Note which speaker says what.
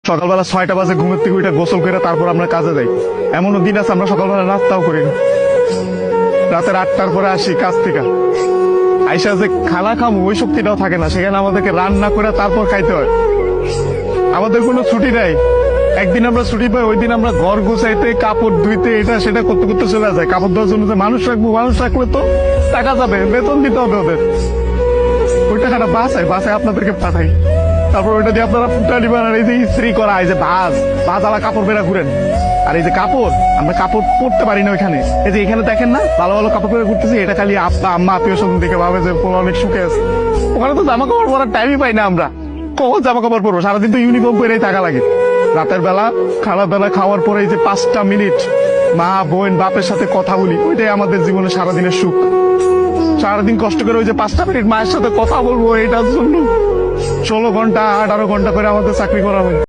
Speaker 1: সকালবেলা 6টা বাজে ঘুমের থেকে উঠে গোসল করে তারপর আমরা কাজে যাই। এমনও দিন আছে আমরা সকালবেলা নাস্তাও করি না। রাতের 8টার পরে আসি কাজ থেকে, আইসা যে খানা খামো ওই শক্তিটাও থাকে না, সেখানে আমাদেরকে রান্না করে তারপর খাইতে হয়। আমাদের কোনো ছুটি নাই। একদিন আমরা ছুটি পাই, ওই দিন আমরা ঘর গুছাইতে, কাপড় ধুইতে, এটা সেটা করতে করতে চলে যায়। কাপড় ধোয়ার জন্য যে মানুষ রাখলে তো টাকা যাবে, বেতন দিতে হবে ওদের। ওই টাকাটা বাসায় আপনাদেরকে পাঠাই, তারপর ওইটা দিয়ে আপনারা ফুটানি বানান। এই যে ইস্ত্রি করা, এই যে ভাজ আলা কাপড় বেড়া ঘুরেন। আর এই যে কাপড়, আমরা কাপড় পরতে পারি না ওইখানে। এই যে এখানে দেখেন না ভালো ভালো কাপড় পরে ঘুরতেছি, এটা খালি আব্বা আম্মা আত্মীয় স্বজন দেখে ভাবে যে অনেক সুখে আছে। ওখানে তো জামা কাপড় পরার টাইমই পাই না আমরা। কখন জামা কাপড় পরবো? সারাদিন তো ইউনিফর্ম পরেই থাকা লাগে। রাতের বেলা খাওয়ার পরে এই যে 5টা মিনিট মা বোন বাপের সাথে কথা বলি, ওইটাই আমাদের জীবনে সারাদিনের সুখ। সারাদিন কষ্ট করে ওই যে 5টা মিনিট মায়ের সাথে কথা বলবো, এটার জন্য 16 ঘন্টা 18 ঘন্টা করে আমাদের চাকরি করা হয়।